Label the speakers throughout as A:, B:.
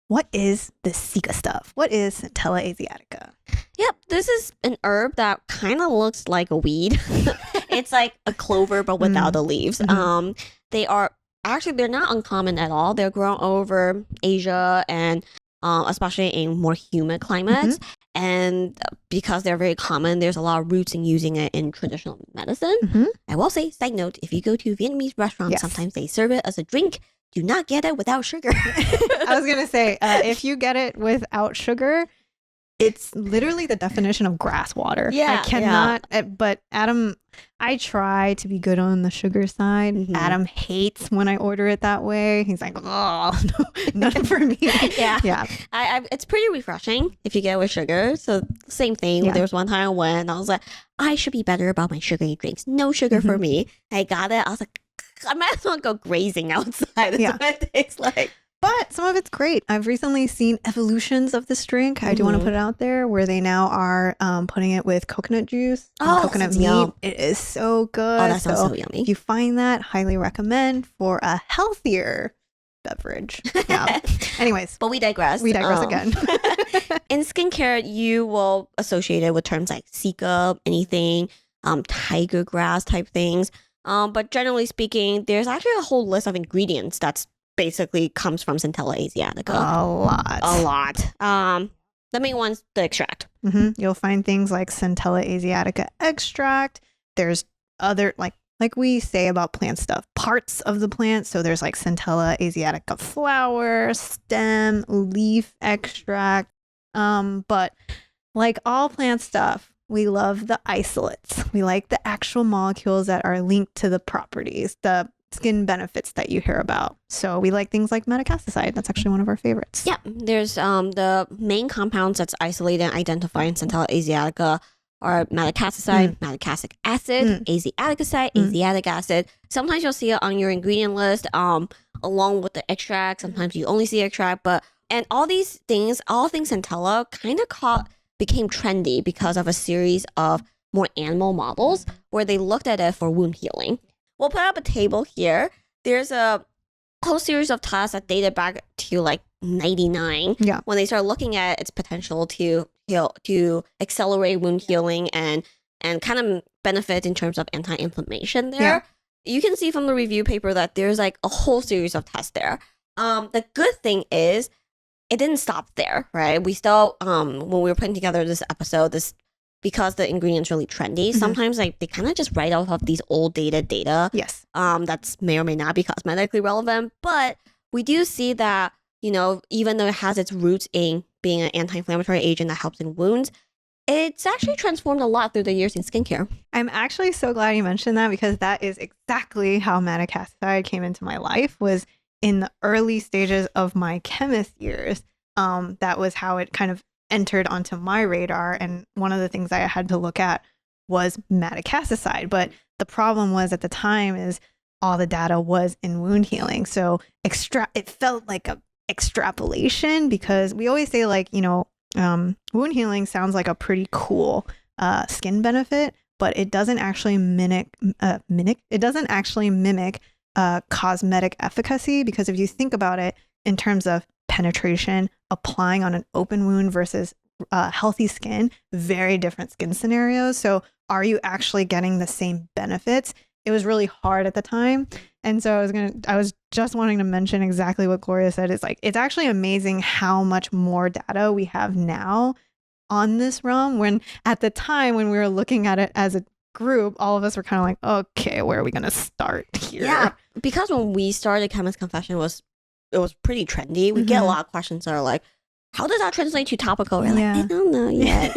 A: what is this Sika stuff? What is Centella asiatica?
B: Yep, this is an herb that kind of looks like a weed. It's like a clover, but without the leaves. They are actually, they're not uncommon at all. They're grown over Asia and especially in more humid climates. And because they're very common, there's a lot of roots in using it in traditional medicine. I will say, side note, if you go to Vietnamese restaurants, sometimes they serve it as a drink. Do not get it without sugar.
A: I was going to say, if you get it without sugar, it's literally the definition of grass water.
B: Yeah,
A: I cannot, but Adam, I try to be good on the sugar side. Adam hates when I order it that way. He's like, oh, no, none for me.
B: Yeah. It's pretty refreshing if you get it with sugar. So same thing. There was one time I went and I was like, I should be better about my sugary drinks. No sugar for me. I got it. I was like, I might as well go grazing outside. That's what it tastes like.
A: But some of it's great. I've recently seen evolutions of this drink. I do want to put it out there where they now are putting it with coconut juice and coconut meat.
B: Yum.
A: It is so good.
B: Oh, that sounds so yummy.
A: If you find that, highly recommend for a healthier beverage. Yeah. Anyways.
B: But we digress.
A: We digress again.
B: In skincare, you will associate it with terms like Sika, anything, tiger grass type things. But generally speaking, there's actually a whole list of ingredients that's basically comes from Centella asiatica. A lot. The main one's the extract.
A: You'll find things like Centella asiatica extract. There's other, like we say about plant stuff, parts of the plant. So there's like Centella asiatica flower, stem, leaf extract. But like all plant stuff, we love the isolates. We like the actual molecules that are linked to the properties, the skin benefits that you hear about. So we like things like metacasticide. That's actually one of our favorites.
B: Yeah, there's the main compounds that's isolated and identified in Centella asiatica are metacasticide, metacassic acid, asiaticoside, asiatic acid. Sometimes you'll see it on your ingredient list along with the extract. Sometimes you only see extract, and all these things, all things Centella kind of became trendy because of a series of more animal models where they looked at it for wound healing. We'll put up a table here. There's a whole series of tests that dated back to like 99 when they started looking at its potential to accelerate wound healing and kind of benefit in terms of anti-inflammation there. You can see from the review paper that there's like a whole series of tests there. The good thing is it didn't stop there, right? We still, when we were putting together this episode, because the ingredient's really trendy, sometimes like they kind of just write off of these old data.
A: Yes.
B: That's may or may not be cosmetically relevant, but we do see that, even though it has its roots in being an anti-inflammatory agent that helps in wounds, it's actually transformed a lot through the years in skincare. I'm
A: actually so glad you mentioned that because that is exactly how metacasticide came into my life, was in the early stages of my chemist years. That was how it kind of entered onto my radar, and one of the things I had to look at was metacasticide. But the problem was at the time is all the data was in wound healing, so it felt like a extrapolation, because we always say like wound healing sounds like a pretty cool skin benefit, but it doesn't actually mimic cosmetic efficacy, because if you think about it in terms of penetration, applying on an open wound versus healthy skin, very different skin scenarios. So are you actually getting the same benefits? It was really hard at the time. And so I was just wanting to mention exactly what Gloria said. It's like, it's actually amazing how much more data we have now on this realm, when at the time when we were looking at it as a group, all of us were kind of like, okay, where are we going to start here?
B: Yeah, because when we started Chemist Confession, it was pretty trendy. We get a lot of questions that are like, how does that translate to topical? We're like, I don't know yet.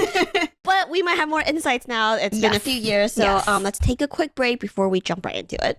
B: But we might have more insights now. It's been a few years. So let's take a quick break before we jump right into it.